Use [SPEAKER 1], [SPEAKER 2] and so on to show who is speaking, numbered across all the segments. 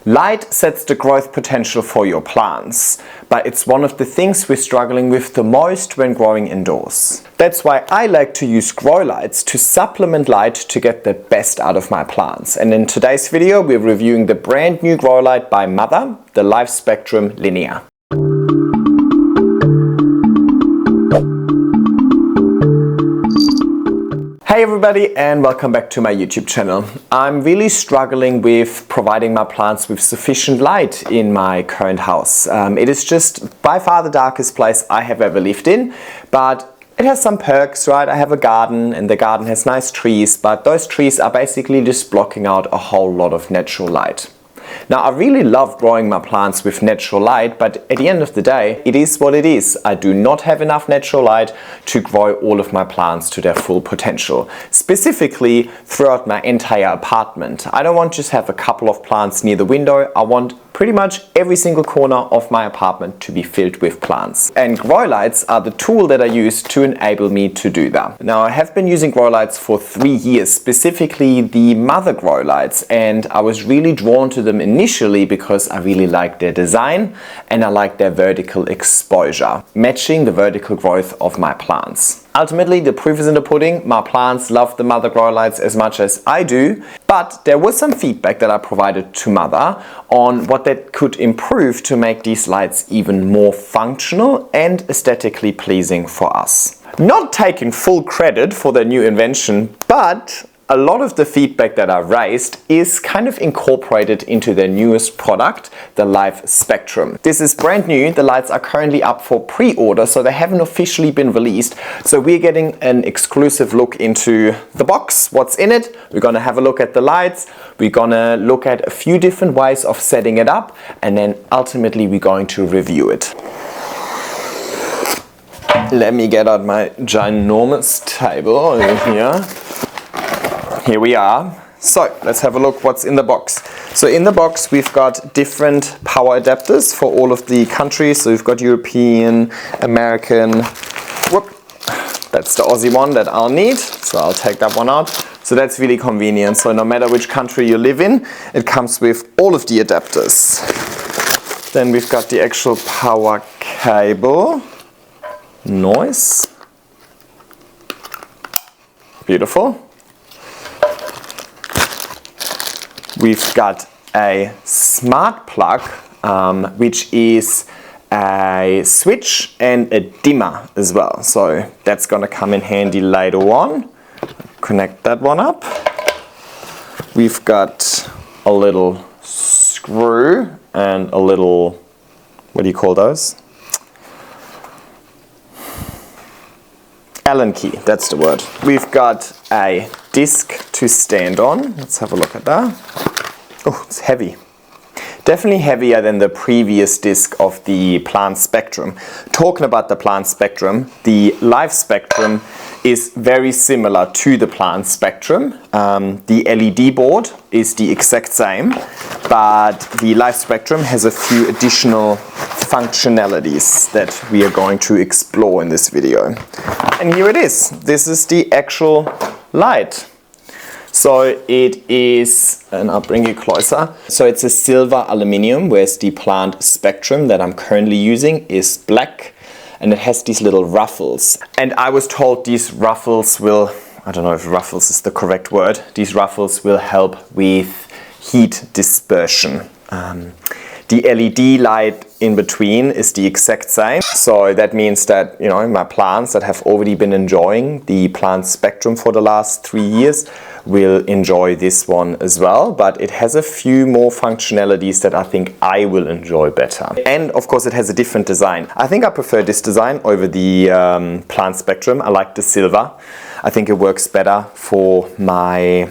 [SPEAKER 1] Light sets the growth potential for your plants, but it's one of the things we're struggling with the most when growing indoors. That's why I like to use grow lights to supplement light to get the best out of my plants. And in today's video, we're reviewing the brand new grow light by Mother, the LifeSpectrum Linear. Hey everybody, and welcome back to my YouTube channel. I'm really struggling with providing my plants with sufficient light in my current house. It is just by far the darkest place I have ever lived in, but it has some perks, right? I have a garden and the garden has nice trees, but those trees are basically just blocking out a whole lot of natural light. Now, I really love growing my plants with natural light, but at the end of the day, it is what it is. I do not have enough natural light to grow all of my plants to their full potential, specifically throughout my entire apartment. I don't want to just have a couple of plants near the window. I want pretty much every single corner of my apartment to be filled with plants. And grow lights are the tool that I use to enable me to do that. Now, I have been using grow lights for 3 years, specifically the Mother grow lights, and I was really drawn to them initially because I really like their design and I like their vertical exposure, matching the vertical growth of my plants. Ultimately, the proof is in the pudding. My plants love the Mother grow lights as much as I do, but there was some feedback that I provided to Mother on what that could improve to make these lights even more functional and aesthetically pleasing for us. Not taking full credit for their new invention, but a lot of the feedback that I raised is kind of incorporated into their newest product, the LifeSpectrum. This is brand new. The lights are currently up for pre-order, so they haven't officially been released. So we're getting an exclusive look into the box, what's in it. We're gonna have a look at the lights. We're gonna look at a few different ways of setting it up, and then ultimately we're going to review it. Let me get out my ginormous table over here. Here we are. So let's have a look what's in the box. So in the box we've got different power adapters for all of the countries. So we've got European, American, that's the Aussie one that I'll need. So I'll take that one out. So that's really convenient. So no matter which country you live in, it comes with all of the adapters. Then we've got the actual power cable. Nice. Beautiful. We've got a smart plug, which is a switch and a dimmer as well. So that's going to come in handy later on. Connect that one up. We've got a little screw and a little, what do you call those? Allen key, that's the word. We've got a disc to stand on. Let's have a look at that. Oh, it's heavy. Definitely heavier than the previous disc of the Plant Spectrum. Talking about the Plant Spectrum, the LifeSpectrum is very similar to the Plant Spectrum. The LED board is the exact same, but the LifeSpectrum has a few additional functionalities that we are going to explore in this video. And here it is. This is the actual light. So it is, and I'll bring you closer. So it's a silver aluminum, whereas the Plant Spectrum that I'm currently using is black, and it has these little ruffles. And I was told these ruffles will, I don't know if ruffles is the correct word, these ruffles will help with heat dispersion. The LED light in between is the exact same. So that means that, you know, my plants that have already been enjoying the Plant Spectrum for the last 3 years will enjoy this one as well, but it has a few more functionalities that I think I will enjoy better. And of course it has a different design. I think I prefer this design over the Plant Spectrum. I like the silver. I think it works better for the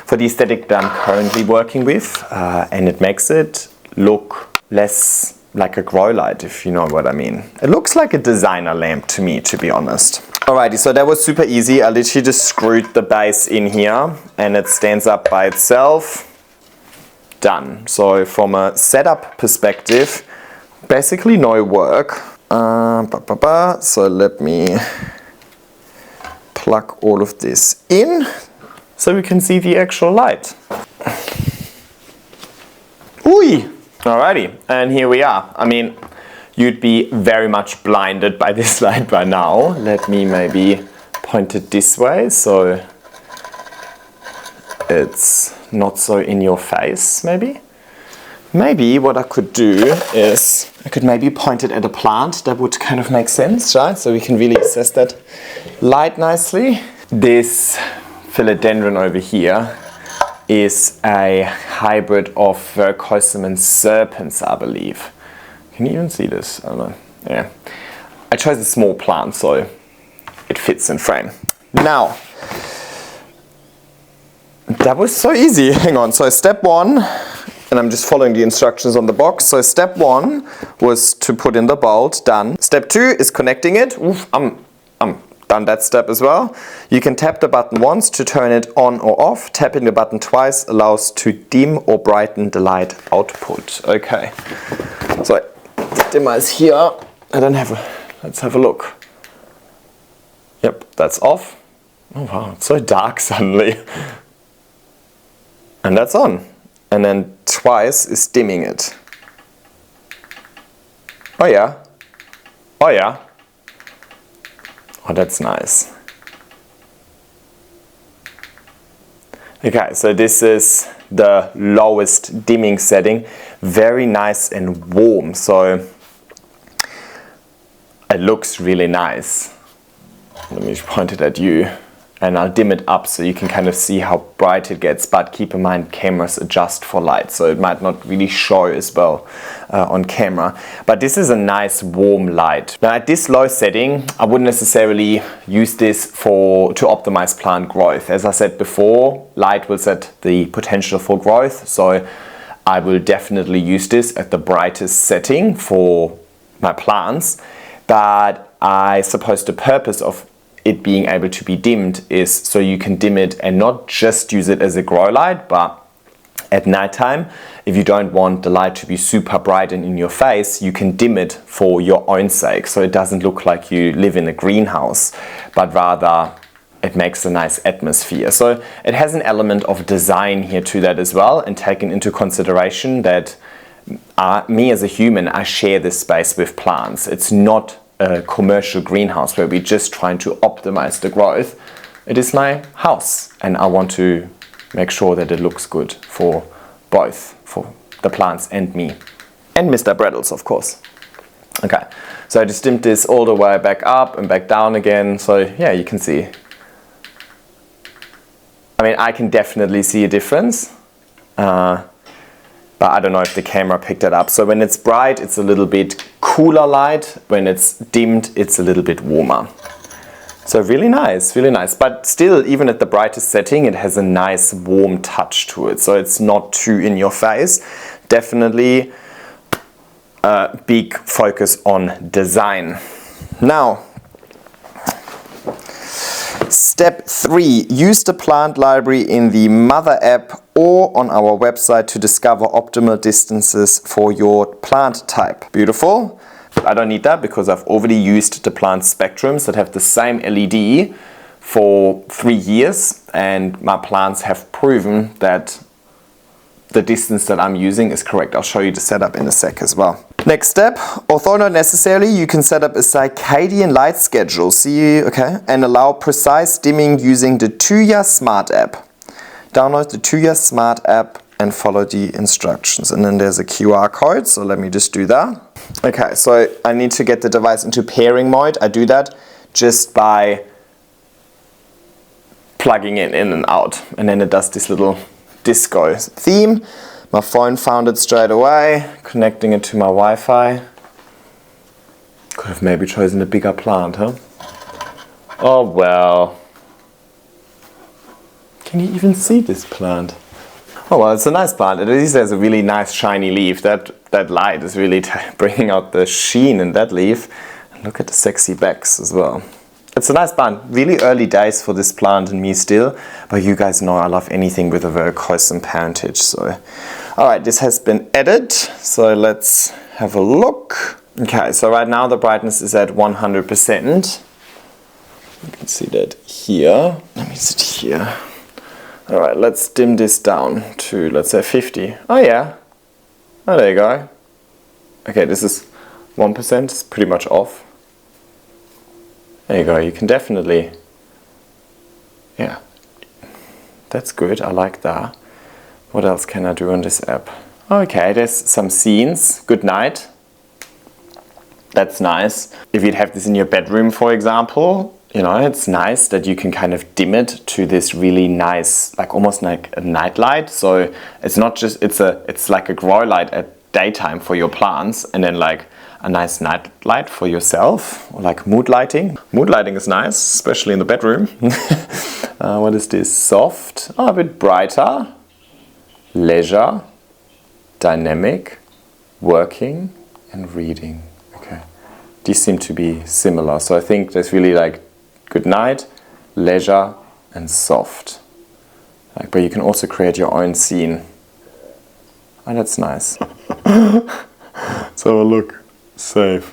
[SPEAKER 1] aesthetic that I'm currently working with, and it makes it look less like a grow light, if you know what I mean. It looks like a designer lamp to me, to be honest. Alrighty, so that was super easy. I literally just screwed the base in here and it stands up by itself. Done. So from a setup perspective, basically no work. So let me plug all of this in so we can see the actual light. Ooh! Alrighty, and here we are. I mean, you'd be very much blinded by this light by now. Let me maybe point it this way so it's not so in your face, maybe. Maybe what I could do is I could maybe point it at a plant. That would kind of make sense, right? So we can really assess that light nicely. This philodendron over here is a hybrid of Vercosum and serpens, I believe. Can you even see this? I don't know. Yeah. I chose a small plant so it fits in frame. Now, that was so easy. Hang on. So step one, and I'm just following the instructions on the box. So step one was to put in the bolt. Done. Step two is connecting it. Oof, I'm done that step as well. You can tap the button once to turn it on or off. Tapping the button twice allows to dim or brighten the light output. Okay. So the dimmer is here. I don't have a. Let's have a look. Yep, that's off. Oh wow, it's so dark suddenly. And that's on. And then twice is dimming it. Oh yeah. Oh yeah. Oh, that's nice. Okay, so this is the lowest dimming setting. Very nice and warm. So it looks really nice. Let me point it at you. And I'll dim it up so you can kind of see how bright it gets, but keep in mind cameras adjust for light, so it might not really show as well on camera. But this is a nice warm light. Now at this low setting, I wouldn't necessarily use this to optimize plant growth. As I said before, light will set the potential for growth, so I will definitely use this at the brightest setting for my plants. But I suppose the purpose of it being able to be dimmed is so you can dim it and not just use it as a grow light, but at nighttime, if you don't want the light to be super bright and in your face, you can dim it for your own sake, so it doesn't look like you live in a greenhouse, but rather it makes a nice atmosphere. So it has an element of design here to that as well, and taking into consideration that me as a human, I share this space with plants. It's not a commercial greenhouse where we're just trying to optimize the growth. It is my house and I want to make sure that it looks good for both, for the plants and me. And Mr. Brettles, of course. Okay, so I just dimmed this all the way back up and back down again. So yeah, you can see. I mean, I can definitely see a difference. But I don't know if the camera picked it up. So when it's bright, it's a little bit cooler light. When it's dimmed, it's a little bit warmer. So really nice, really nice. But still, even at the brightest setting, it has a nice warm touch to it. So it's not too in your face. Definitely a big focus on design. Now, step 3, use the plant library in the Mother app or on our website to discover optimal distances for your plant type. Beautiful. I don't need that because I've already used the LifeSpectrums that have the same LED for 3 years, and my plants have proven that the distance that I'm using is correct. I'll show you the setup in a sec as well. Next step, although not necessarily, you can set up a circadian light schedule, and allow precise dimming using the Tuya Smart app. Download the Tuya Smart app and follow the instructions. And then there's a QR code, so let me just do that. Okay, so I need to get the device into pairing mode. I do that just by plugging it in and out, and then it does this little disco theme. My phone found it straight away, connecting it to my Wi-Fi. Could have maybe chosen a bigger plant, huh? Oh well. Can you even see this plant? Oh well, it's a nice plant. At least there's a really nice shiny leaf. That light is really bringing out the sheen in that leaf. And look at the sexy backs as well. It's a nice plant. Really early days for this plant and me still, but you guys know I love anything with a Vercosum parentage. So, all right, this has been added. So let's have a look. Okay, so right now the brightness is at 100%. You can see that here. Let me sit here. All right, let's dim this down to, let's say 50. Oh yeah, Oh, there you go. Okay, this is 1%, it's pretty much off. There you go, you can definitely, yeah, that's good, I like that. What else can I do on this app? Okay, there's some scenes, good night. That's nice. If you'd have this in your bedroom, for example, you know, it's nice that you can kind of dim it to this really nice, like almost like a night light. So it's not just, it's like a grow light at daytime for your plants, and then like a nice night light for yourself, or like mood lighting. Mood lighting is nice, especially in the bedroom. What is this? Soft, a bit brighter, leisure, dynamic, working, and reading. Okay, these seem to be similar. So I think there's really like good night, leisure, and soft. Like, but you can also create your own scene. And that's nice. So look, save.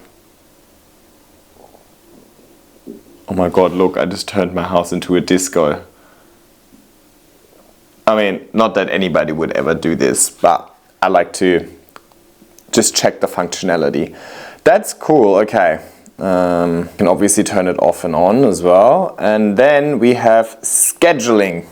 [SPEAKER 1] Oh my god, look, I just turned my house into a disco. I mean, not that anybody would ever do this, but I like to just check the functionality. That's cool, okay. You can obviously turn it off and on as well. And then we have scheduling.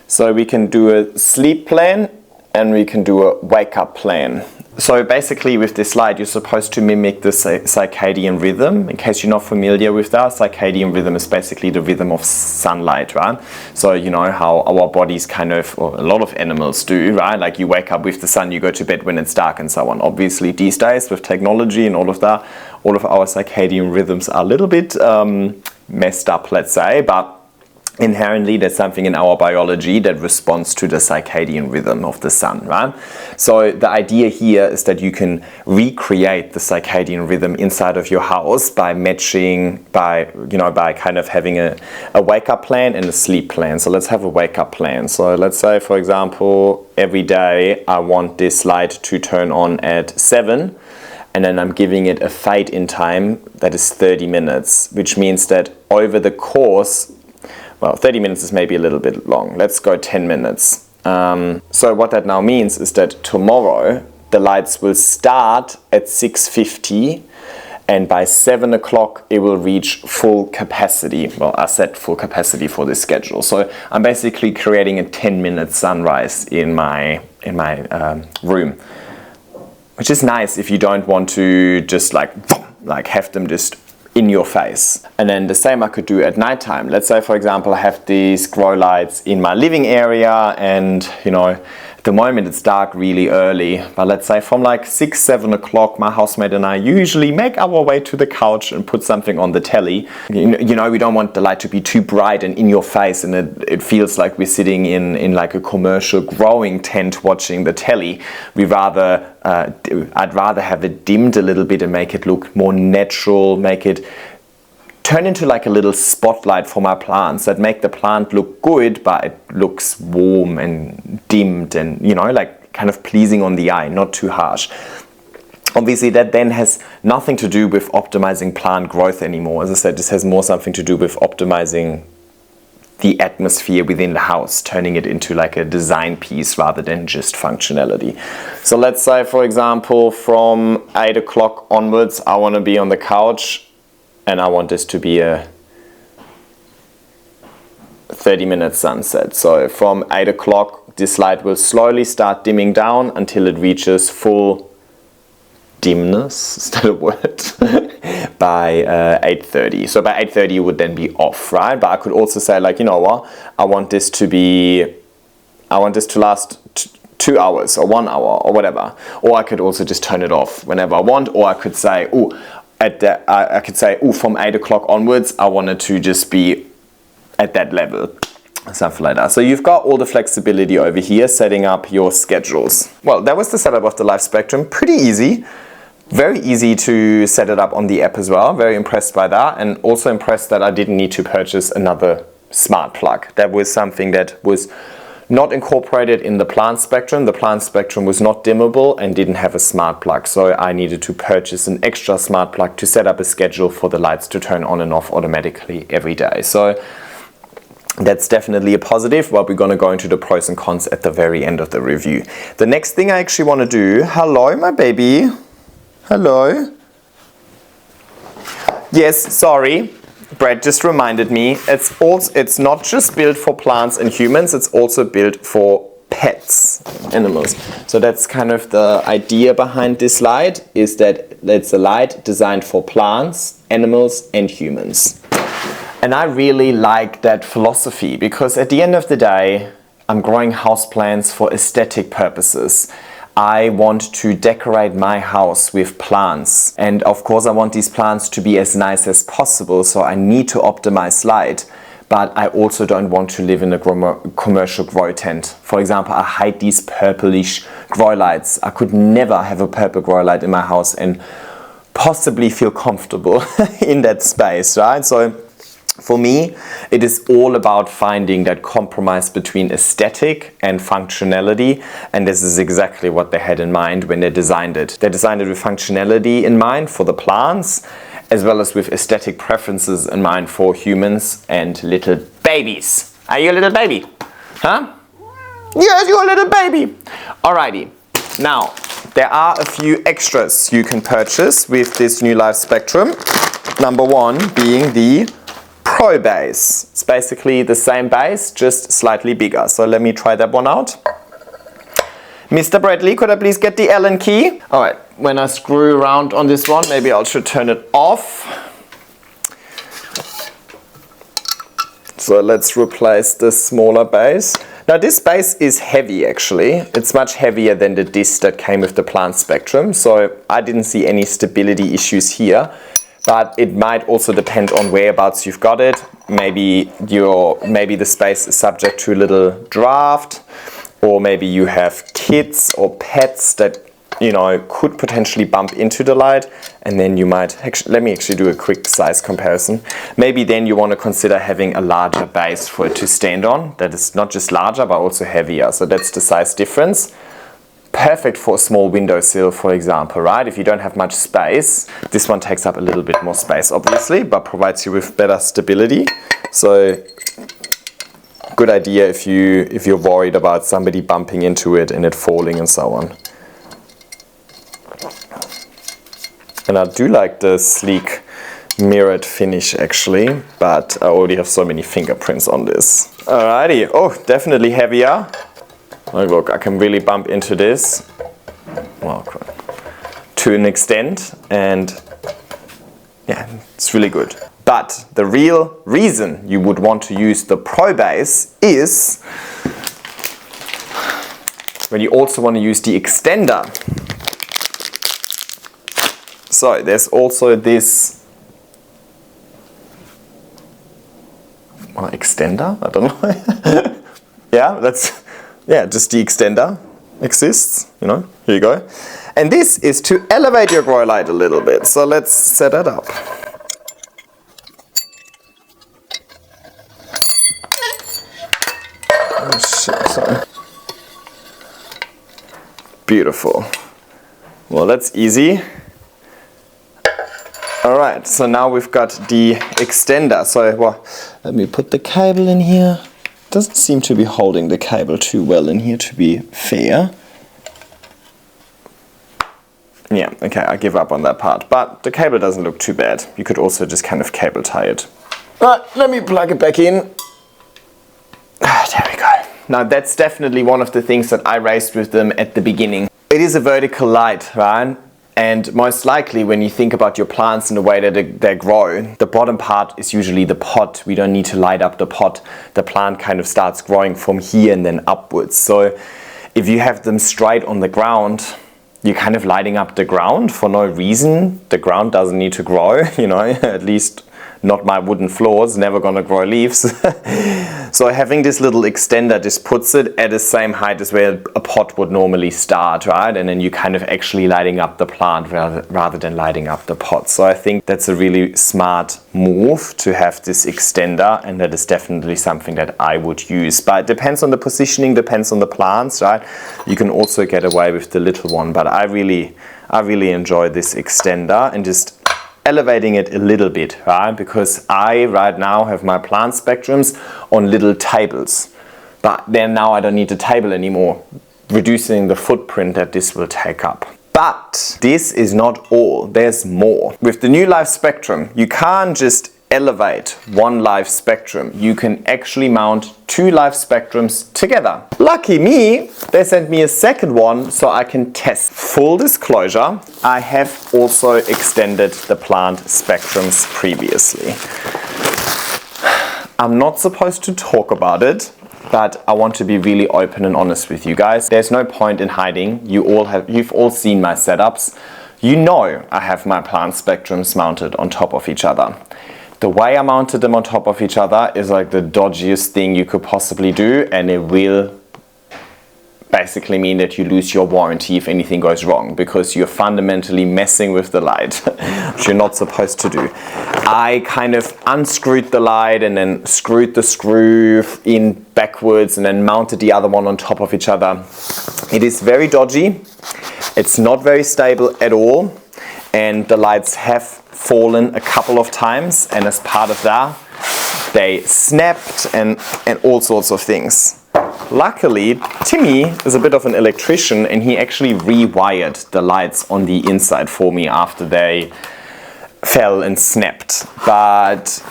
[SPEAKER 1] So we can do a sleep plan and we can do a wake up plan. So basically with this slide, you're supposed to mimic the circadian rhythm. In case you're not familiar with that, circadian rhythm is basically the rhythm of sunlight, right? So you know how our bodies kind of, or a lot of animals do, right? Like you wake up with the sun, you go to bed when it's dark and so on. Obviously these days with technology and all of that, all of our circadian rhythms are a little bit messed up, let's say, but inherently there's something in our biology that responds to the circadian rhythm of the sun, right? So the idea here is that you can recreate the circadian rhythm inside of your house by matching, by kind of having a wake up plan and a sleep plan. So let's have a wake up plan. So let's say, for example, every day I want this light to turn on at 7, and then I'm giving it a fade in time that is 30 minutes, which means that over the course, well, 30 minutes is maybe a little bit long. Let's go 10 minutes. So what that now means is that tomorrow the lights will start at 6:50 and by 7 o'clock it will reach full capacity. Well, I set full capacity for this schedule. So I'm basically creating a 10-minute sunrise in my room, which is nice if you don't want to just like have them just in your face. And then the same I could do at nighttime. Let's say, for example, I have these grow lights in my living area, and you know, at the moment it's dark really early, but let's say from like 6-7 o'clock my housemate and I usually make our way to the couch and put something on the telly. You know, we don't want the light to be too bright and in your face, and it feels like we're sitting in like a commercial growing tent watching the telly. I'd rather have it dimmed a little bit and make it look more natural, make it turn into like a little spotlight for my plants that make the plant look good, but it looks warm and dimmed and, you know, like kind of pleasing on the eye, not too harsh. Obviously that then has nothing to do with optimizing plant growth anymore. As I said, this has more something to do with optimizing the atmosphere within the house, turning it into like a design piece rather than just functionality. So let's say, for example, from 8 o'clock onwards, I want to be on the couch and I want this to be a 30-minute sunset. So from 8 o'clock, this light will slowly start dimming down until it reaches full dimness, is that a word? By 8:30. So by 8:30 it would then be off, right? But I could also say, like, you know what, I want this to last 2 hours or 1 hour or whatever. Or I could also just turn it off whenever I want. Or I could say, from 8 o'clock onwards, I want it to just be at that level. Something like that. So you've got all the flexibility over here, setting up your schedules. Well, that was the setup of the LifeSpectrum. Pretty easy. Very easy to set it up on the app as well. Very impressed by that, and also impressed that I didn't need to purchase another smart plug. That was something that was not incorporated in the plant spectrum. The plant spectrum was not dimmable and didn't have a smart plug, so I needed to purchase an extra smart plug to set up a schedule for the lights to turn on and off automatically every day. So That's definitely a positive, but we're going to go into the pros and cons at the very end of the review. The next thing I actually want to do, hello my baby, hello. Yes, sorry, Brad just reminded me, it's not just built for plants and humans, it's also built for pets, animals. So that's kind of the idea behind this light, is that it's a light designed for plants, animals and humans. And I really like that philosophy, because at the end of the day, I'm growing houseplants for aesthetic purposes. I want to decorate my house with plants, and of course I want these plants to be as nice as possible, so I need to optimize light, but I also don't want to live in a commercial grow tent. For example, I hate these purplish grow lights. I could never have a purple grow light in my house and possibly feel comfortable in that space, right? So for me, it is all about finding that compromise between aesthetic and functionality, and this is exactly what they had in mind when they designed it. They designed it with functionality in mind for the plants, as well as with aesthetic preferences in mind for humans and little babies. Are you a little baby? Huh? Yes, you're a little baby. Alrighty. Now, there are a few extras you can purchase with this new LifeSpectrum. Number one being the Pro base. It's basically the same base, just slightly bigger. So let me try that one out. Mr. Bradley, could I please get the Allen key? Alright, when I screw around on this one, maybe I should turn it off. So let's replace the smaller base. Now this base is heavy actually. It's much heavier than the disc that came with the LifeSpectrum. So I didn't see any stability issues here. But it might also depend on whereabouts you've got it. Maybe the space is subject to a little draft, or maybe you have kids or pets that could potentially bump into the light, and then you might let me actually do a quick size comparison. Maybe then you want to consider having a larger base for it to stand on. That is not just larger but also heavier. So that's the size difference. Perfect for a small windowsill, for example, right? If you don't have much space, this one takes up a little bit more space, obviously, but provides you with better stability. So, good idea if you're worried about somebody bumping into it and it falling and so on. And I do like the sleek mirrored finish actually, but I already have so many fingerprints on this. Alrighty, oh, definitely heavier. Oh, look, I can really bump into this, well, to an extent, and yeah, it's really good. But the real reason you would want to use the Pro base is when you also want to use the extender. So there's also this extender, I don't know. Yeah, just the extender exists, here you go. And this is to elevate your grow light a little bit. So let's set it up. Oh shit, sorry. Beautiful. Well, that's easy. Alright, so now we've got the extender. So, let me put the cable in here. Doesn't seem to be holding the cable too well in here, to be fair. Yeah, okay, I give up on that part. But the cable doesn't look too bad. You could also just kind of cable tie it. Right, let me plug it back in. There we go. Now that's definitely one of the things that I raised with them at the beginning. It is a vertical light, right? And most likely when you think about your plants and the way that they grow, the bottom part is usually the pot. We don't need to light up the pot. The plant kind of starts growing from here and then upwards. So if you have them straight on the ground, you're kind of lighting up the ground for no reason. The ground doesn't need to grow, at least not my wooden floors, never gonna grow leaves. So having this little extender just puts it at the same height as where a pot would normally start, right? And then you kind of actually lighting up the plant rather than lighting up the pot. So I think that's a really smart move to have this extender, and that is definitely something that I would use. But it depends on the positioning, depends on the plants, right? You can also get away with the little one, but I really enjoy this extender, and just elevating it a little bit, right? Because I right now have my plant spectrums on little tables. But then now I don't need a table anymore, reducing the footprint that this will take up. But this is not all, there's more. With the new LifeSpectrum, you can't just elevate one LifeSpectrum. You can actually mount two LifeSpectrums together. Lucky me, they sent me a second one so I can test. Full disclosure, I have also extended the plant spectrums previously. I'm not supposed to talk about it, but I want to be really open and honest with you guys. There's no point in hiding. You've all seen my setups. You know I have my plant spectrums mounted on top of each other. The way I mounted them on top of each other is like the dodgiest thing you could possibly do, and it will basically mean that you lose your warranty if anything goes wrong, because you're fundamentally messing with the light, which you're not supposed to do. I kind of unscrewed the light and then screwed the screw in backwards and then mounted the other one on top of each other. It is very dodgy. It's not very stable at all, and the lights have fallen a couple of times, and as part of that they snapped and all sorts of things. Luckily, Timmy is a bit of an electrician, and he actually rewired the lights on the inside for me after they fell and snapped. But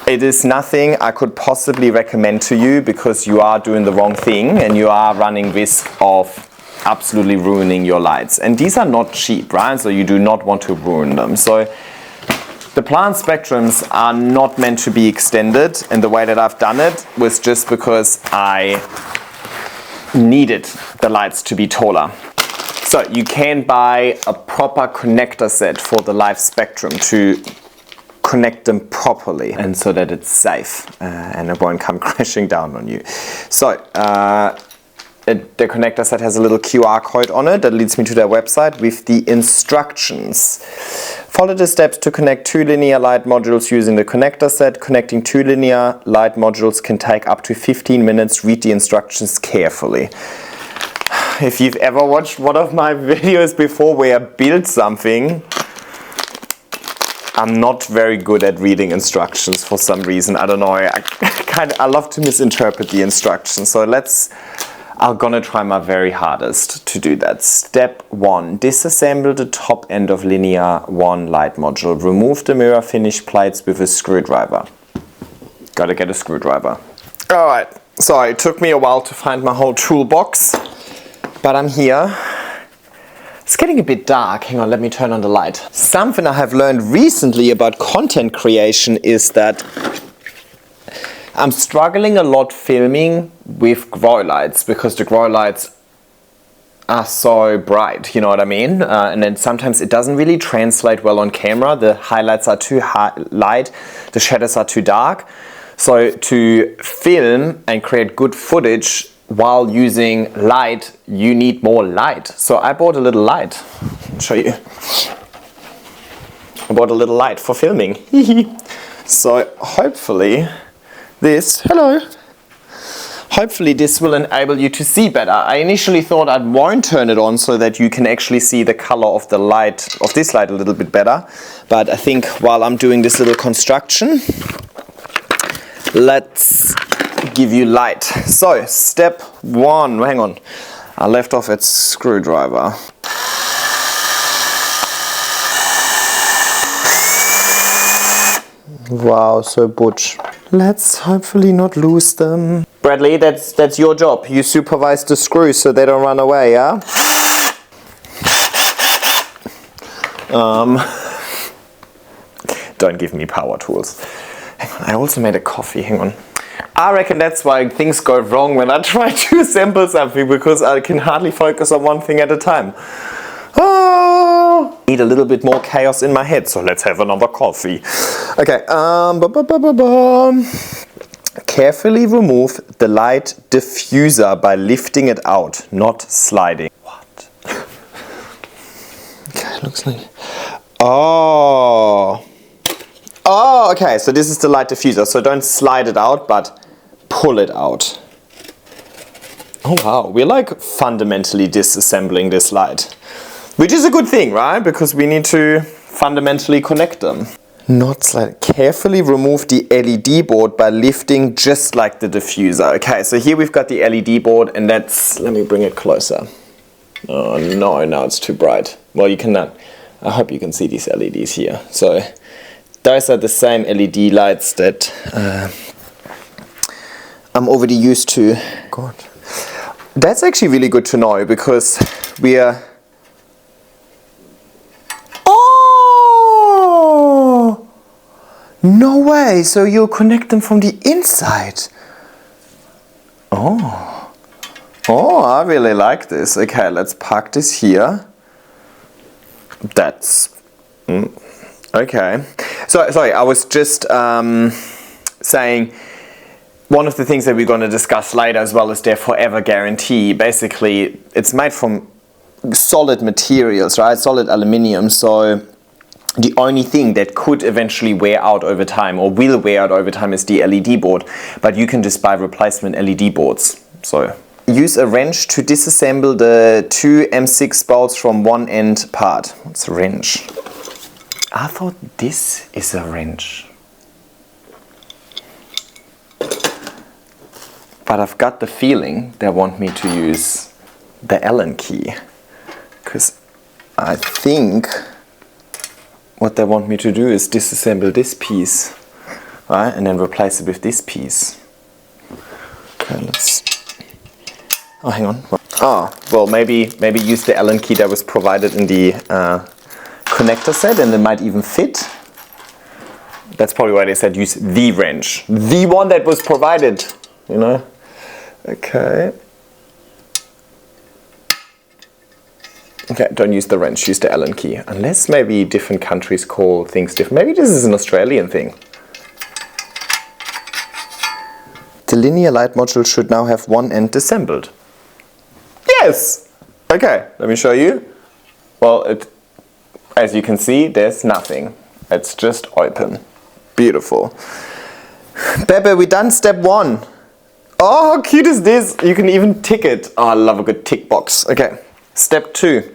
[SPEAKER 1] it is nothing I could possibly recommend to you, because you are doing the wrong thing and you are running risk of absolutely ruining your lights. And these are not cheap, right? So you do not want to ruin them. So the plant spectrums are not meant to be extended, and the way that I've done it was just because I needed the lights to be taller. So you can buy a proper connector set for the LifeSpectrum to connect them properly, and so that it's safe and it won't come crashing down on you. So the connector set has a little QR code on it that leads me to their website with the instructions. Follow the steps to connect two linear light modules using the connector set. Connecting two linear light modules can take up to 15 minutes. Read the instructions carefully. If you've ever watched one of my videos before where I built something, I'm not very good at reading instructions for some reason. I don't know. I love to misinterpret the instructions. So I'm gonna try my very hardest to do that. Step 1, disassemble the top end of linear 1 light module. Remove the mirror finish plates with a screwdriver. Gotta get a screwdriver. Alright, so it took me a while to find my whole toolbox, but I'm here. It's getting a bit dark. Hang on, let me turn on the light. Something I have learned recently about content creation is that I'm struggling a lot filming with grow lights, because the grow lights are so bright, you know what I mean? And then sometimes it doesn't really translate well on camera. The highlights are too light, the shadows are too dark. So to film and create good footage while using light, you need more light. So I bought a little light. I'll show you. I bought a little light for filming. So hopefully hopefully this will enable you to see better. I initially thought I won't turn it on so that you can actually see the color of the light, of this light, a little bit better. But I think while I'm doing this little construction, let's give you light. So step 1, hang on, I left off at screwdriver. Wow, so butch. Let's hopefully not lose them. Bradley, that's your job. You supervise the screws so they don't run away, yeah? Don't give me power tools. Hang on, I also made a coffee, hang on. I reckon that's why things go wrong when I try to assemble something, because I can hardly focus on one thing at a time. Oh, need a little bit more chaos in my head, so let's have another coffee. Okay, carefully remove the light diffuser by lifting it out, not sliding. What? Okay, looks like... Oh, okay, so this is the light diffuser, so don't slide it out, but pull it out. Oh wow, we're like fundamentally disassembling this light. Which is a good thing, right? Because we need to fundamentally connect them. Not slide. Carefully remove the LED board by lifting just like the diffuser. Okay, so here we've got the LED board, and that's, let me bring it closer. Oh no, now it's too bright. Well, you cannot, I hope you can see these LEDs here. So those are the same LED lights that I'm already used to. God. That's actually really good to know, because we are... Oh! No way! So you'll connect them from the inside. Oh. Oh, I really like this. Okay, let's park this here. That's... okay. So, sorry, I was just saying... One of the things that we're going to discuss later as well is their forever guarantee. Basically, it's made from solid materials, right? Solid aluminium. So the only thing that could eventually wear out over time, or will wear out over time, is the LED board. But you can just buy replacement LED boards. So use a wrench to disassemble the two M6 bolts from one end part. What's a wrench? I thought this is a wrench. But I've got the feeling they want me to use the Allen key, because I think what they want me to do is disassemble this piece, right, and then replace it with this piece. Okay, let's... Oh, hang on. Oh, well, maybe use the Allen key that was provided in the connector set, and it might even fit. That's probably why they said use the wrench, the one that was provided, you know. Okay. Okay, don't use the wrench, use the Allen key. Unless maybe different countries call things different. Maybe this is an Australian thing. The linear light module should now have one end disassembled. Yes! Okay, let me show you. Well, as you can see, there's nothing. It's just open. Beautiful. Pepe, we done step 1. Oh, how cute is this? You can even tick it. Oh, I love a good tick box. Okay, step 2.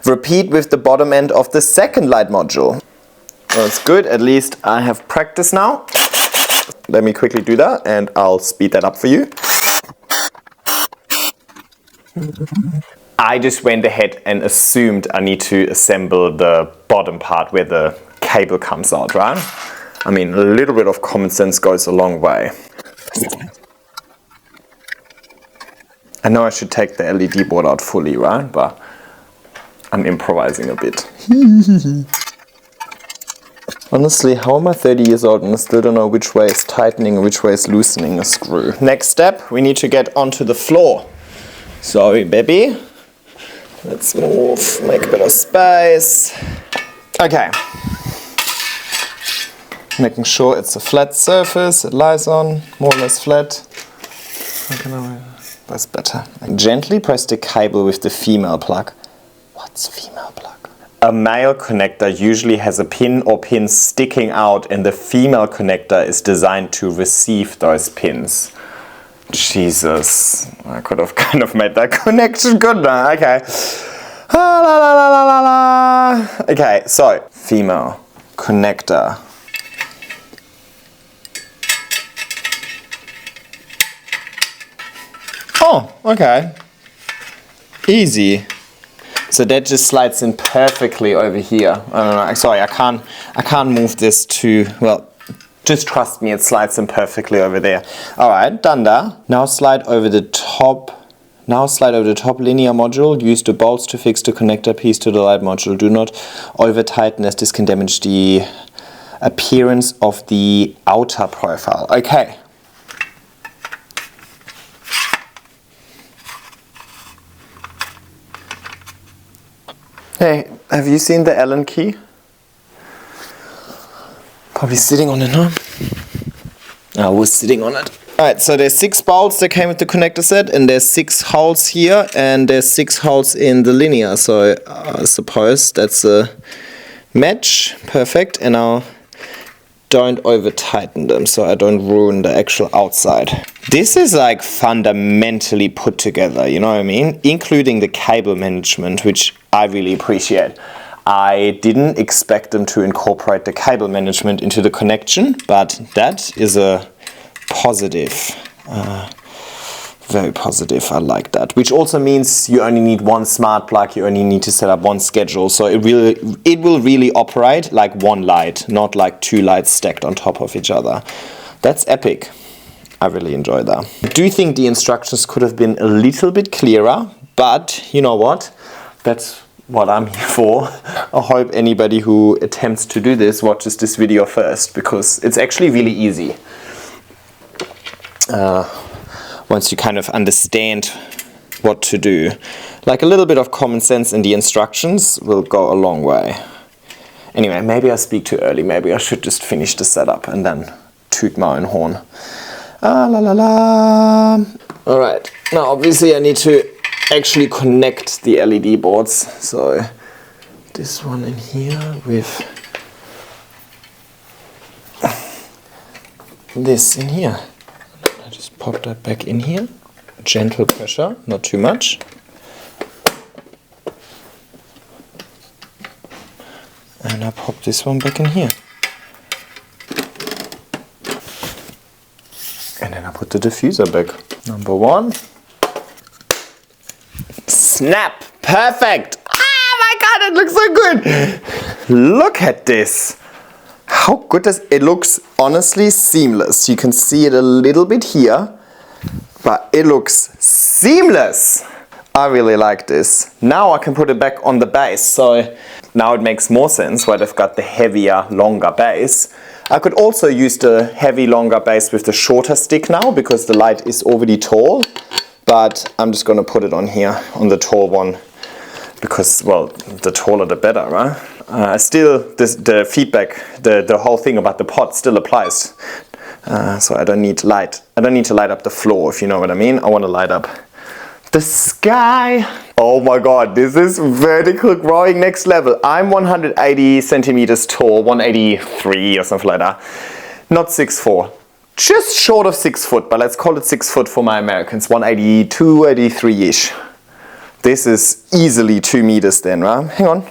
[SPEAKER 1] Repeat with the bottom end of the second light module. Well, that's good. At least I have practice now. Let me quickly do that, and I'll speed that up for you. I just went ahead and assumed I need to assemble the bottom part where the cable comes out, right? I mean, a little bit of common sense goes a long way. I know I should take the LED board out fully, right? But I'm improvising a bit. Honestly, how am I 30 years old and I still don't know which way is tightening and which way is loosening a screw? Next step, we need to get onto the floor. Sorry, baby. Let's move, make a bit of space. Okay. Making sure it's a flat surface, it lies on, more or less flat. That's better. Gently press the cable with the female plug. What's female plug? A male connector usually has a pin or pins sticking out, and the female connector is designed to receive those pins. Jesus, I could have kind of made that connection, couldn't I? Okay. La, la, la, la, la, la. Okay, so female connector. Oh, okay. Easy. So that just slides in perfectly over here. I don't know. Sorry, I can't move this to, well, just trust me, it slides in perfectly over there. All right, done that. Now slide over the top. Now slide over the top linear module. Use the bolts to fix the connector piece to the light module. Do not over tighten, as this can damage the appearance of the outer profile. Okay. Hey, have you seen the Allen key? Probably sitting on it, huh? I was sitting on it. Alright, so there's 6 bolts that came with the connector set, and there's 6 holes here, and there's 6 holes in the linear, so I suppose that's a match. Perfect. And now don't over tighten them so I don't ruin the actual outside. This is like fundamentally put together, you know what I mean? Including the cable management, which I really appreciate. I didn't expect them to incorporate the cable management into the connection, but that is a positive. Very positive, I like that. Which also means you only need one smart plug, you only need to set up one schedule. So it will really operate like one light, not like two lights stacked on top of each other. That's epic. I really enjoy that. I do think the instructions could have been a little bit clearer, but you know what? That's what I'm here for. I hope anybody who attempts to do this watches this video first, because it's actually really easy. Once you kind of understand what to do. Like a little bit of common sense in the instructions will go a long way. Anyway, maybe I speak too early. Maybe I should just finish the setup and then toot my own horn. La la la. Alright, now obviously I need to actually connect the LED boards. So this one in here with this in here. Just pop that back in here. Gentle pressure, not too much. And I pop this one back in here. And then I put the diffuser back. Number one. Snap! Perfect! Oh my god, it looks so good! Look at this! How good does it looks? Honestly seamless. You can see it a little bit here, but it looks seamless. I really like this. Now I can put it back on the base, so now it makes more sense why they've got the heavier, longer base. I could also use the heavy, longer base with the shorter stick now, because the light is already tall, but I'm just gonna put it on here, on the tall one, because, well, the taller the better, right? Still, the feedback, the whole thing about the pot still applies. So I don't need to light up the floor, if you know what I mean. I want to light up the sky. Oh my god, this is vertical growing next level. I'm 180 centimeters tall, 183 or something like that. Not 6'4". Just short of 6 foot, but let's call it 6 foot for my Americans. 182, 83-ish. This is easily 2 meters then, right? Hang on.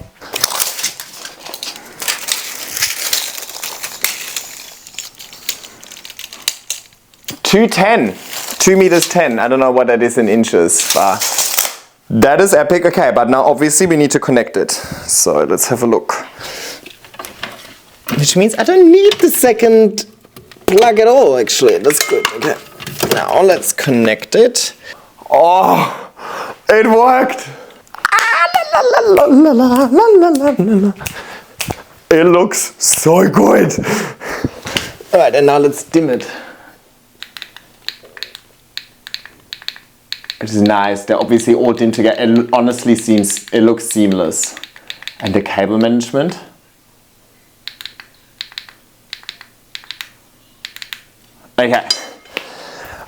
[SPEAKER 1] 210, 2 meters 10. I don't know what that is in inches, but that is epic. Okay, but now obviously we need to connect it. So let's have a look. Which means I don't need the second plug at all, actually. That's good. Okay, now let's connect it. Oh, it worked. It looks so good. All right, and now let's dim it. It is nice. They're obviously all dimmed together. It honestly it looks seamless. And the cable management. Okay.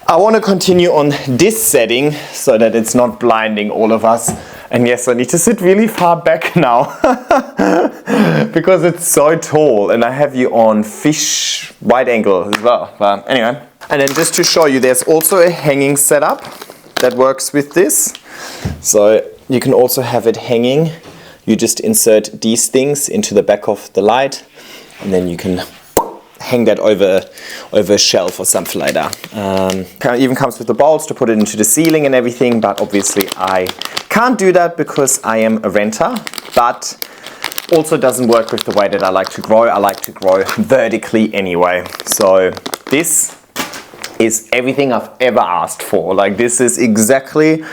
[SPEAKER 1] I want to continue on this setting so that it's not blinding all of us. And yes, I need to sit really far back now because it's so tall, and I have you on fish wide angle as well. But anyway, and then just to show you, there's also a hanging setup that works with this. So you can also have it hanging. You just insert these things into the back of the light, and then you can hang that over a shelf or something like that. It even comes with the bolts to put it into the ceiling and everything, but obviously I can't do that because I am a renter, but also doesn't work with the way that I like to grow. I like to grow vertically anyway. So this is everything I've ever asked for. Like, this is exactly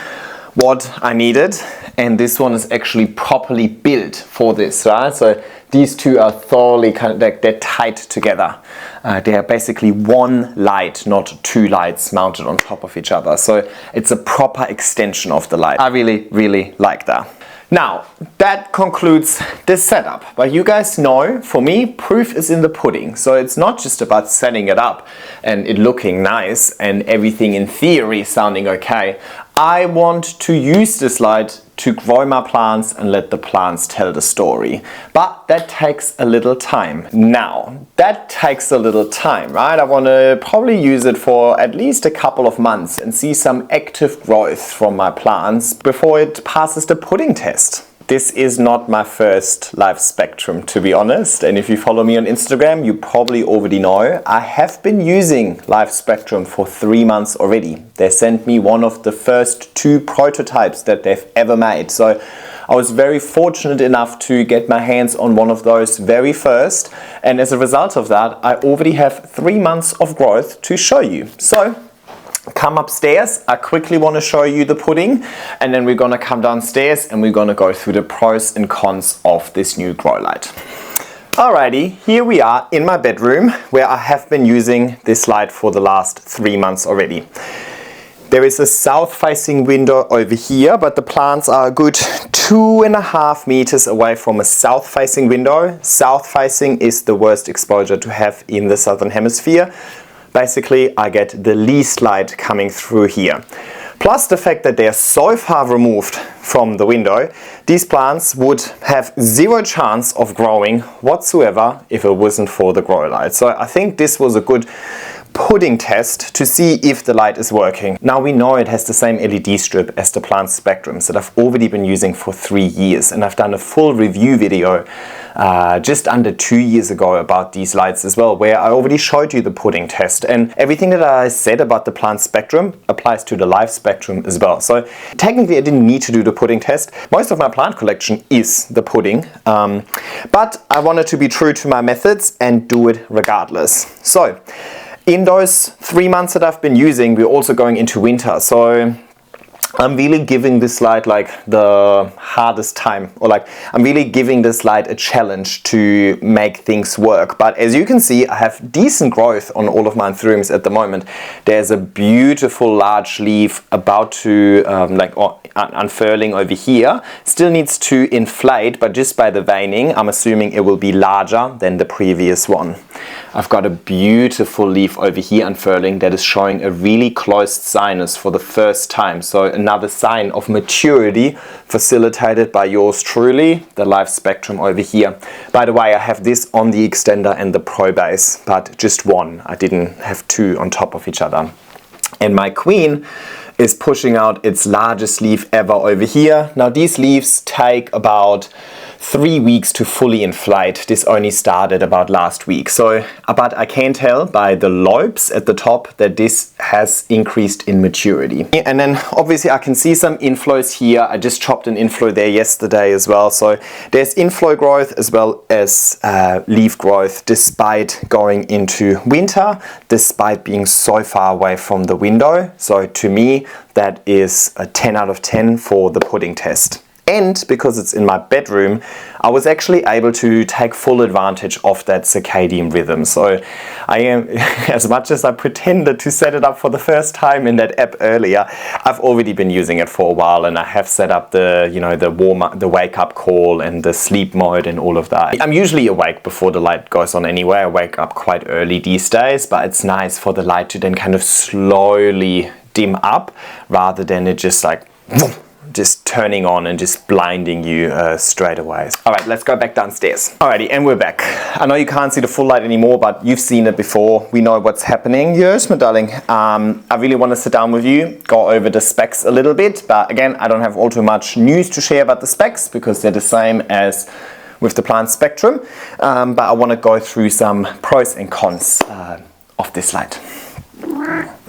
[SPEAKER 1] what I needed, and this one is actually properly built for this, right? So these two are thoroughly they're tight together. They are basically one light, not two lights mounted on top of each other. So it's a proper extension of the light. I really, really like that. Now, that concludes this setup. But you guys know, for me, proof is in the pudding. So it's not just about setting it up and it looking nice and everything in theory sounding okay. I want to use this light to grow my plants and let the plants tell the story. But that takes a little time. Now, that takes a little time, right? I want to probably use it for at least a couple of months and see some active growth from my plants before it passes the pudding test. This is not my first LifeSpectrum, to be honest, and if you follow me on Instagram, you probably already know I have been using LifeSpectrum for 3 months already. They sent me one of the first 2 prototypes that they've ever made, so I was very fortunate enough to get my hands on one of those very first, and as a result of that, I already have 3 months of growth to show you. So come upstairs, I quickly want to show you the pudding, and then we're going to come downstairs and we're going to go through the pros and cons of this new grow light. Alrighty, here we are in my bedroom where I have been using this light for the last 3 months already. There is a south-facing window over here, but the plants are a good 2.5 meters away from a south-facing window. South-facing is the worst exposure to have in the southern hemisphere. Basically, I get the least light coming through here. Plus the fact that they are so far removed from the window, these plants would have 0 chance of growing whatsoever if it wasn't for the grow light. So I think this was a good pudding test to see if the light is working. Now we know it has the same LED strip as the LifeSpectrums that I've already been using for 3 years, and I've done a full review video just under 2 years ago about these lights as well, where I already showed you the pudding test, and everything that I said about the LifeSpectrum applies to the LifeSpectrum as well. So technically I didn't need to do the pudding test. Most of my plant collection is the pudding, but I wanted to be true to my methods and do it regardless. So in those 3 months that I've been using, we're also going into winter, so I'm really giving this light like the hardest time, or like I'm really giving this light a challenge to make things work. But as you can see, I have decent growth on all of my anthuriums at the moment. There's a beautiful large leaf about to unfurling over here. Still needs to inflate, but just by the veining, I'm assuming it will be larger than the previous one. I've got a beautiful leaf over here unfurling that is showing a really closed sinus for the first time. So another sign of maturity facilitated by yours truly, the LifeSpectrum over here. By the way, I have this on the extender and the Pro base, but just one. I didn't have 2 on top of each other. And my queen is pushing out its largest leaf ever over here. Now these leaves take about 3 weeks to fully inflate. This only started about last week. So, but I can tell by the lobes at the top that this has increased in maturity. And then obviously I can see some inflows here. I just chopped an inflow there yesterday as well. So there's inflow growth as well as leaf growth despite going into winter, despite being so far away from the window. So to me, that is a 10 out of 10 for the pudding test. And because it's in my bedroom, I was actually able to take full advantage of that circadian rhythm. So I am, as much as I pretended to set it up for the first time in that app earlier, I've already been using it for a while, and I have set up the, the wake up call and the sleep mode and all of that. I'm usually awake before the light goes on anyway. I wake up quite early these days, but it's nice for the light to then kind of slowly dim up rather than it just like just turning on and just blinding you straight away. Alright, let's go back downstairs. Alrighty, and we're back. I know you can't see the full light anymore, but you've seen it before. We know what's happening. Yes, my darling. I really want to sit down with you, go over the specs a little bit, but again, I don't have all too much news to share about the specs because they're the same as with the LifeSpectrum, but I want to go through some pros and cons of this light.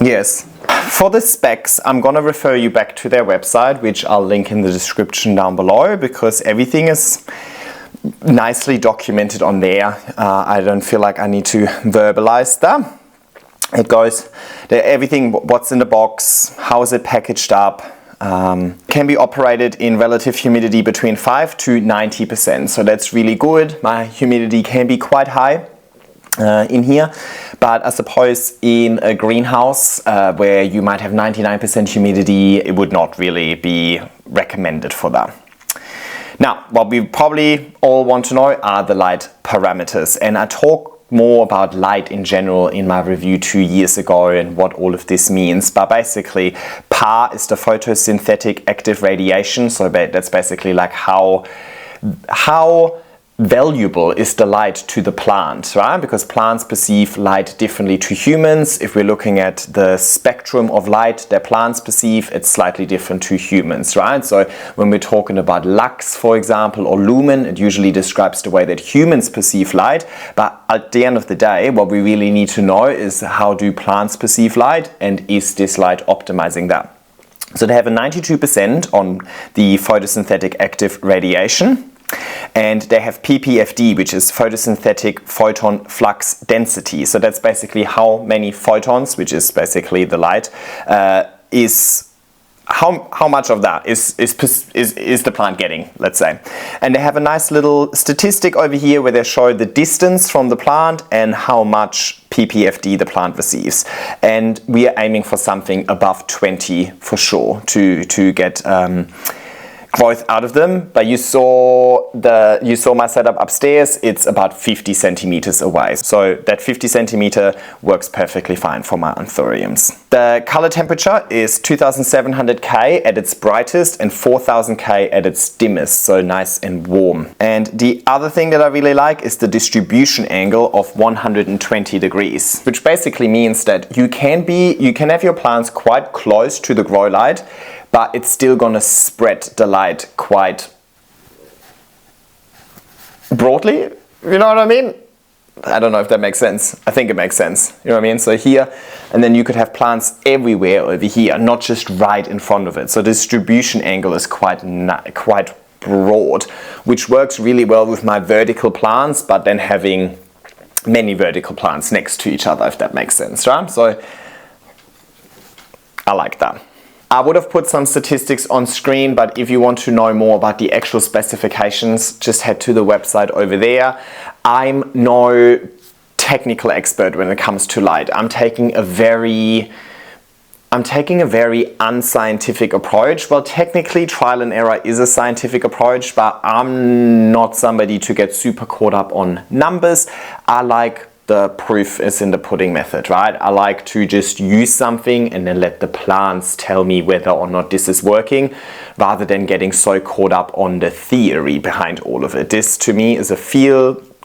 [SPEAKER 1] Yes. For the specs, I'm going to refer you back to their website, which I'll link in the description down below, because everything is nicely documented on there. I don't feel like I need to verbalize that. It goes, everything, what's in the box, how is it packaged up, can be operated in relative humidity between 5 to 90%. So that's really good. My humidity can be quite high in here, but I suppose in a greenhouse where you might have 99% humidity, it would not really be recommended for that. Now, what we probably all want to know are the light parameters, and I talk more about light in general in my review 2 years ago and what all of this means, but basically PAR is the photosynthetic active radiation, so that's basically like how valuable is the light to the plant, right? Because plants perceive light differently to humans. If we're looking at the spectrum of light that plants perceive, it's slightly different to humans, right? So when we're talking about lux, for example, or lumen, it usually describes the way that humans perceive light. But at the end of the day, what we really need to know is how do plants perceive light, and is this light optimizing that? So they have a 92% on the photosynthetic active radiation. And they have PPFD, which is photosynthetic photon flux density. So that's basically how many photons, which is basically the light, is how much of that is the plant getting, let's say. And they have a nice little statistic over here where they show the distance from the plant and how much PPFD the plant receives. And we are aiming for something above 20 for sure to get growth out of them. But you saw my setup upstairs. It's about 50 centimeters away. So that 50 centimeter works perfectly fine for my anthuriums. The color temperature is 2700 K at its brightest and 4000 K at its dimmest. So nice and warm. And the other thing that I really like is the distribution angle of 120 degrees, which basically means that you can have your plants quite close to the grow light, but it's still gonna spread the light quite broadly, you know what I mean? I don't know if that makes sense. I think it makes sense, you know what I mean? So here, and then you could have plants everywhere over here, not just right in front of it. So the distribution angle is quite broad, which works really well with my vertical plants, but then having many vertical plants next to each other, if that makes sense, right? So I like that. I would have put some statistics on screen, but if you want to know more about the actual specifications, just head to the website over there. I'm no technical expert when it comes to light. I'm taking a very unscientific approach. Well, technically trial and error is a scientific approach, but I'm not somebody to get super caught up on numbers. I like the proof is in the pudding method, right? I like to just use something and then let the plants tell me whether or not this is working, rather than getting so caught up on the theory behind all of it. This to me is a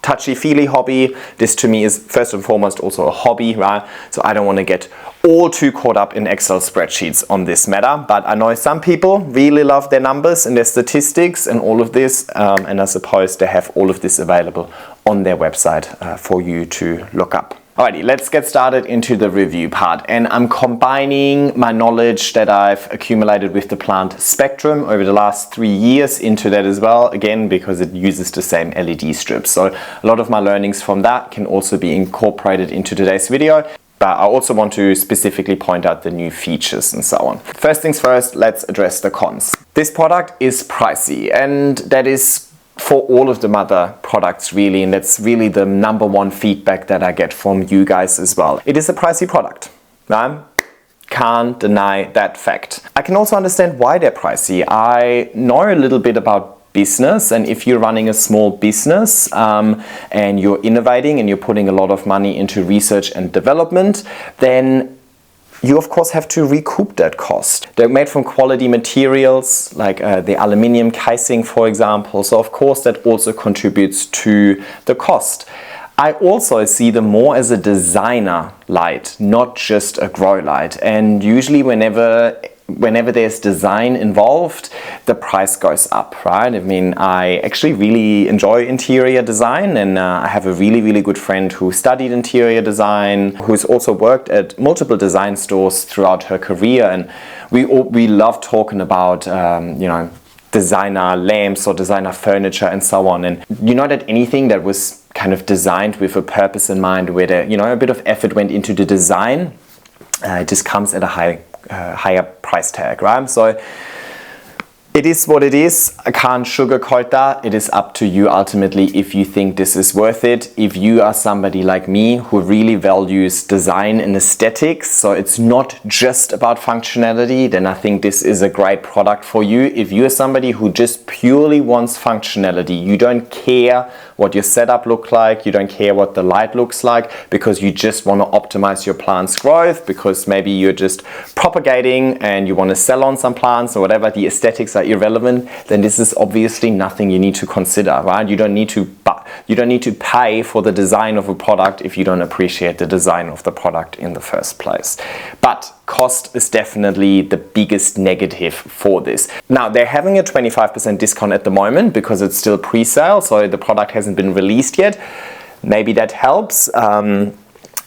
[SPEAKER 1] touchy-feely hobby. This to me is first and foremost also a hobby, right? So I don't want to get all too caught up in Excel spreadsheets on this matter, but I know some people really love their numbers and their statistics and all of this, and I suppose they have all of this available on their website for you to look up. Alrighty, let's get started into the review part. And I'm combining my knowledge that I've accumulated with the plant spectrum over the last 3 years into that as well, again, because it uses the same LED strips. So a lot of my learnings from that can also be incorporated into today's video. But I also want to specifically point out the new features and so on. First things first, let's address the cons. This product is pricey, and that is for all of the other products really, and that's really the number one feedback that I get from you guys as well. It is a pricey product, right? Can't deny that fact. I can also understand why they're pricey. I know a little bit about business, and if you're running a small business and you're innovating and you're putting a lot of money into research and development, then you of course have to recoup that cost. They're made from quality materials like the aluminium casing, for example, so of course that also contributes to the cost. I also see them more as a designer light, not just a grow light, and usually whenever there's design involved, the price goes up, right? I mean, I actually really enjoy interior design, and I have a really good friend who studied interior design, who's also worked at multiple design stores throughout her career, and we love talking about designer lamps or designer furniture and so on. And you know that anything that was kind of designed with a purpose in mind, where a bit of effort went into the design, it just comes at a higher price tag, right? So it is what it is. I can't sugarcoat that. It is up to you ultimately if you think this is worth it. If you are somebody like me who really values design and aesthetics, so it's not just about functionality, then I think this is a great product for you. If you're somebody who just purely wants functionality, you don't care what your setup looks like, you don't care what the light looks like, because you just want to optimize your plant's growth, because maybe you're just propagating and you want to sell on some plants or whatever, the aesthetics are irrelevant, then this is obviously nothing you need to consider, right? You don't need to You don't need to pay for the design of a product if you don't appreciate the design of the product in the first place. But cost is definitely the biggest negative for this. Now, they're having a 25% discount at the moment because it's still pre-sale, so the product hasn't been released yet. Maybe that helps.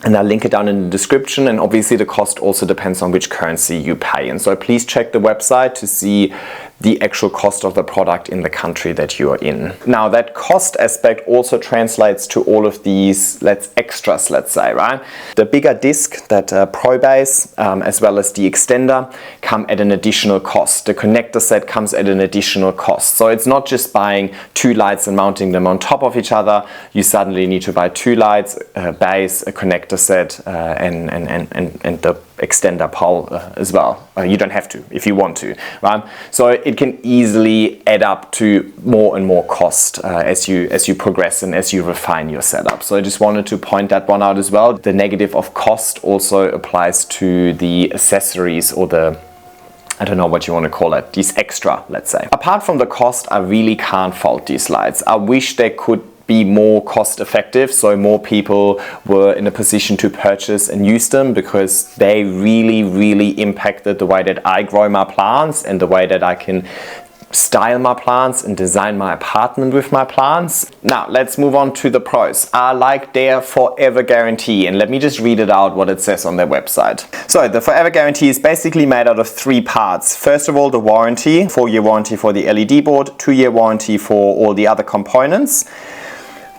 [SPEAKER 1] And I'll link it down in the description, and obviously the cost also depends on which currency you pay in. So please check the website to see the actual cost of the product in the country that you are in. Now, that cost aspect also translates to all of these extras, let's say, right? The bigger disc, that Pro Base, as well as the extender, come at an additional cost. The connector set comes at an additional cost. So it's not just buying 2 lights and mounting them on top of each other. You suddenly need to buy 2 lights, a base, a connector set, and the extender pole as well. You don't have to if you want to, right? So it can easily add up to more and more cost as you progress and as you refine your setup. So I just wanted to point that one out as well. The negative of cost also applies to the accessories, or the, I don't know what you want to call it, these extra, let's say. Apart from the cost, I really can't fault these lights. I wish they could be more cost effective, so more people were in a position to purchase and use them, because they really impacted the way that I grow my plants and the way that I can style my plants and design my apartment with my plants. Now let's move on to the pros. I like their forever guarantee, and let me just read it out what it says on their website. So the forever guarantee is basically made out of 3 parts. First of all, the warranty, 4-year warranty for the LED board, 2-year warranty for all the other components.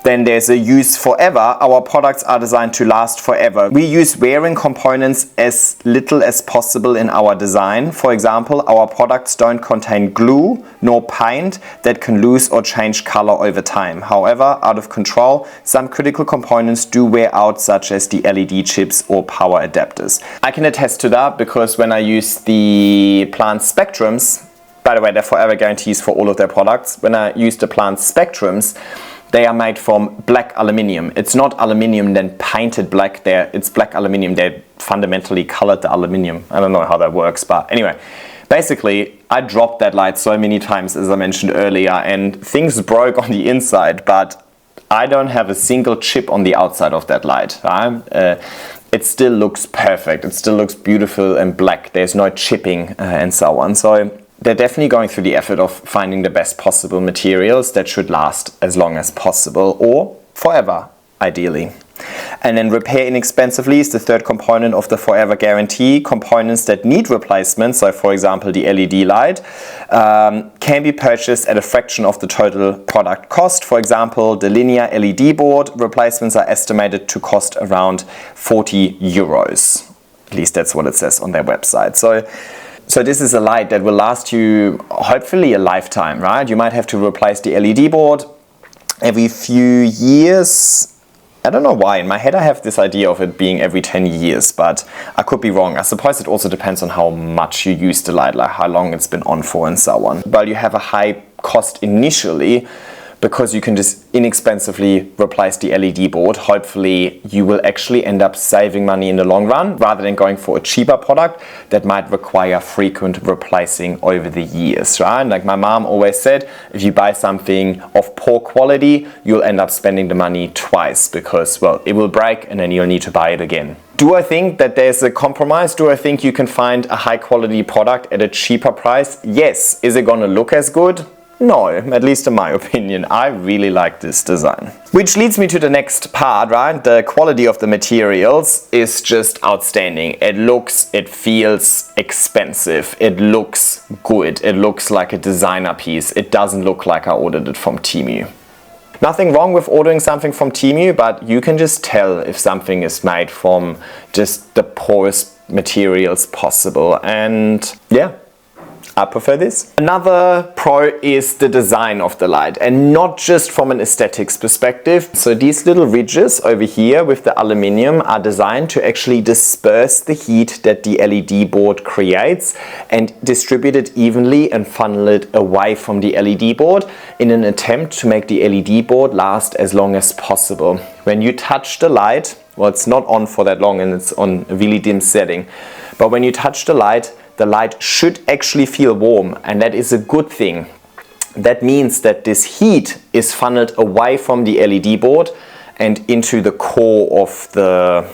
[SPEAKER 1] Then there's a use forever. Our products are designed to last forever. We use wearing components as little as possible in our design. For example, our products don't contain glue nor paint that can lose or change color over time. However, out of control, some critical components do wear out, such as the LED chips or power adapters. I can attest to that, because when I use the LifeSpectrums, by the way, they're forever guarantees for all of their products. When I use the LifeSpectrums, they are made from black aluminium. It's not aluminium then painted black. It's black aluminium. They fundamentally colored the aluminium. I don't know how that works, but anyway. Basically, I dropped that light so many times, as I mentioned earlier, and things broke on the inside, but I don't have a single chip on the outside of that light. Right? It still looks perfect. It still looks beautiful and black. There's no chipping and so on. So they're definitely going through the effort of finding the best possible materials that should last as long as possible, or forever, ideally. And then repair inexpensively is the third component of the forever guarantee. Components that need replacement, so for example the LED light, can be purchased at a fraction of the total product cost. For example, the linear LED board replacements are estimated to cost around 40 euros. At least that's what it says on their website. So this is a light that will last you hopefully a lifetime, right? You might have to replace the LED board every few years. I don't know why. In my head I have this idea of it being every 10 years, but I could be wrong. I suppose it also depends on how much you use the light, like how long it's been on for and so on. But you have a high cost initially, because you can just inexpensively replace the LED board. Hopefully you will actually end up saving money in the long run, rather than going for a cheaper product that might require frequent replacing over the years, right? Like my mom always said, if you buy something of poor quality, you'll end up spending the money twice, because, well, it will break and then you'll need to buy it again. Do I think that there's a compromise? Do I think you can find a high quality product at a cheaper price? Yes. Is it gonna look as good? No, at least in my opinion. I really like this design. Which leads me to the next part, right? The quality of the materials is just outstanding. It looks, it feels expensive. It looks good. It looks like a designer piece. It doesn't look like I ordered it from Temu. Nothing wrong with ordering something from Temu, but you can just tell if something is made from just the poorest materials possible. And yeah, I prefer this. Another pro is the design of the light, and not just from an aesthetics perspective. So these little ridges over here with the aluminium are designed to actually disperse the heat that the LED board creates and distribute it evenly and funnel it away from the LED board in an attempt to make the LED board last as long as possible. When you touch the light, well, it's not on for that long and it's on a really dim setting, but when you touch the light should actually feel warm, and that is a good thing, That means that this heat is funneled away from the LED board and into the core of the,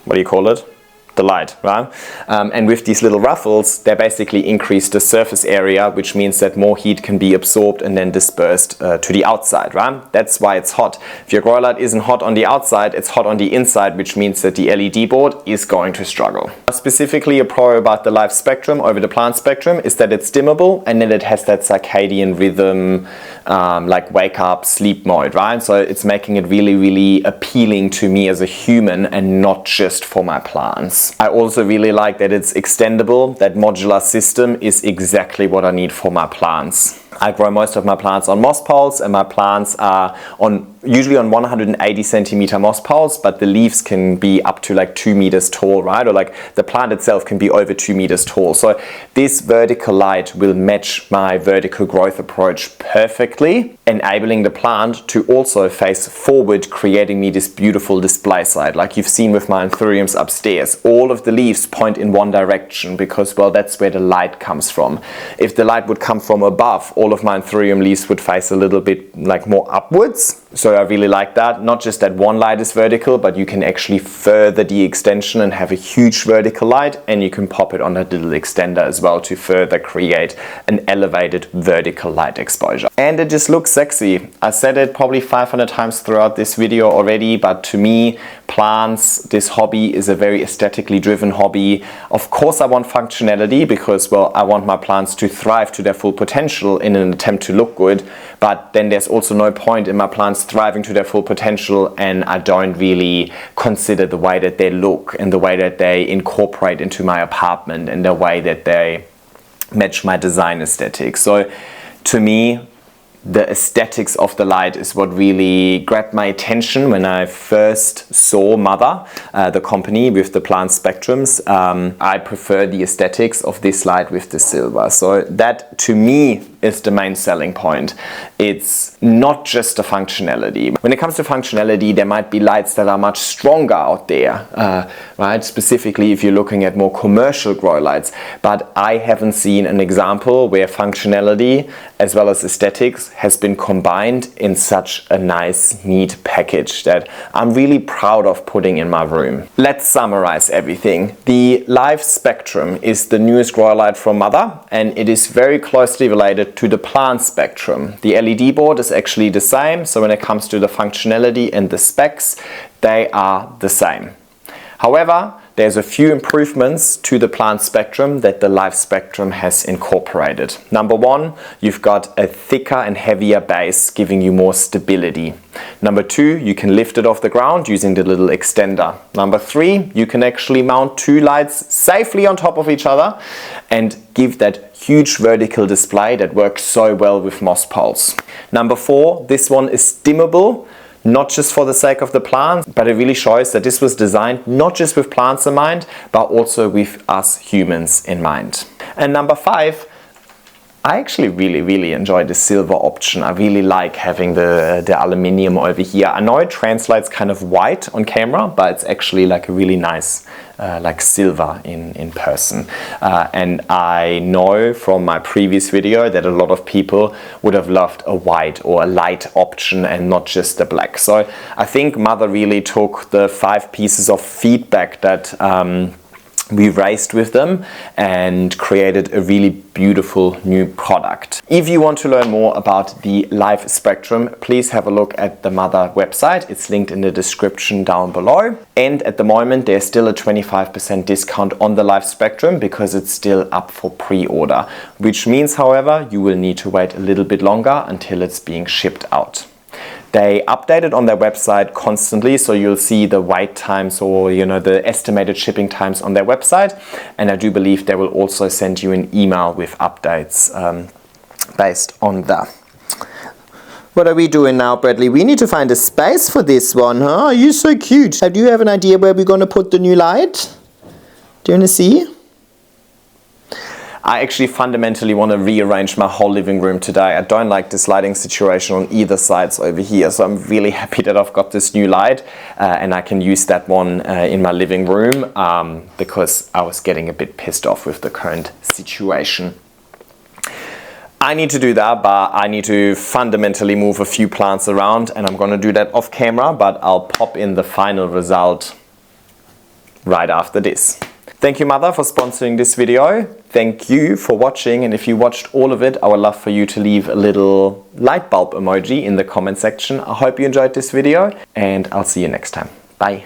[SPEAKER 1] what do you call it? The light, right? And with these little ruffles, they basically increase the surface area, which means that more heat can be absorbed and then dispersed to the outside, right? That's why it's hot. If your grow light isn't hot on the outside, it's hot on the inside, which means that the LED board is going to struggle. Specifically, a pro about the LifeSpectrum over the LifeSpectrum is that it's dimmable, and then it has that circadian rhythm, like wake up, sleep mode, right? So it's making it really, really appealing to me as a human and not just for my plants. I also really like that it's extendable. That modular system is exactly what I need for my plants. I grow most of my plants on moss poles, and my plants are usually on 180 centimeter moss poles, but the leaves can be up to like 2 meters tall, right? Or like the plant itself can be over 2 meters tall. So this vertical light will match my vertical growth approach perfectly, enabling the plant to also face forward, creating me this beautiful display side. Like you've seen with my anthuriums upstairs, all of the leaves point in one direction because, well, that's where the light comes from. If the light would come from above, all of my anthurium leaves would face a little bit like more upwards. So I really like that. Not just that one light is vertical, but you can actually further the extension and have a huge vertical light, and you can pop it on a little extender as well to further create an elevated vertical light exposure. And it just looks sexy. I said it probably 500 times throughout this video already, but to me, plants, this hobby is a very aesthetically driven hobby. Of course I want functionality because, well, I want my plants to thrive to their full potential in an attempt to look good, but then there's also no point in my plants thriving to their full potential and I don't really consider the way that they look and the way that they incorporate into my apartment and the way that they match my design aesthetic. So to me, the aesthetics of the light is what really grabbed my attention when I first saw Mother, the company with the LifeSpectrums. I prefer the aesthetics of this light with the silver. So that to me is the main selling point. It's not just the functionality. When it comes to functionality, there might be lights that are much stronger out there, right? Specifically if you're looking at more commercial grow lights. But I haven't seen an example where functionality as well as aesthetics has been combined in such a nice, neat package that I'm really proud of putting in my room. Let's summarize everything. The LifeSpectrum is the newest grow light from Mother, and it is very closely related to the LifeSpectrum. The LED board is actually the same, so when it comes to the functionality and the specs, they are the same. However, there's a few improvements to the LifeSpectrum that the LifeSpectrum has incorporated. Number one, you've got a thicker and heavier base giving you more stability. Number two, you can lift it off the ground using the little extender. Number three, you can actually mount two lights safely on top of each other and give that huge vertical display that works so well with moss poles. Number four, this one is dimmable. Not just for the sake of the plants, but it really shows that this was designed not just with plants in mind, but also with us humans in mind. And number five, I actually really enjoy the silver option. I really like having the aluminium over here. I know it translates kind of white on camera, but it's actually like a really nice like silver in person. And I know from my previous video that a lot of people would have loved a white or a light option and not just the black. So I think Mother really took the 5 pieces of feedback that we raised with them and created a really beautiful new product. If you want to learn more about the LifeSpectrum, please have a look at the Mother website. It's linked in the description down below. And at the moment, there's still a 25% discount on the LifeSpectrum because it's still up for pre-order, which means, however, you will need to wait a little bit longer until it's being shipped out. They update it on their website constantly, so you'll see the wait times or the estimated shipping times on their website. And I do believe they will also send you an email with updates based on that. What are we doing now, Bradley? We need to find a space for this one, huh? You're so cute. Do you have an idea where we're going to put the new light? Do you want to see? I actually fundamentally want to rearrange my whole living room today. I don't like this lighting situation on either sides over here, so I'm really happy that I've got this new light and I can use that one in my living room because I was getting a bit pissed off with the current situation. I need to do that, but I need to fundamentally move a few plants around, and I'm going to do that off camera, but I'll pop in the final result right after this. Thank you, Mother, for sponsoring this video. Thank you for watching, and if you watched all of it, I would love for you to leave a little light bulb emoji in the comment section. I hope you enjoyed this video, and I'll see you next time. Bye.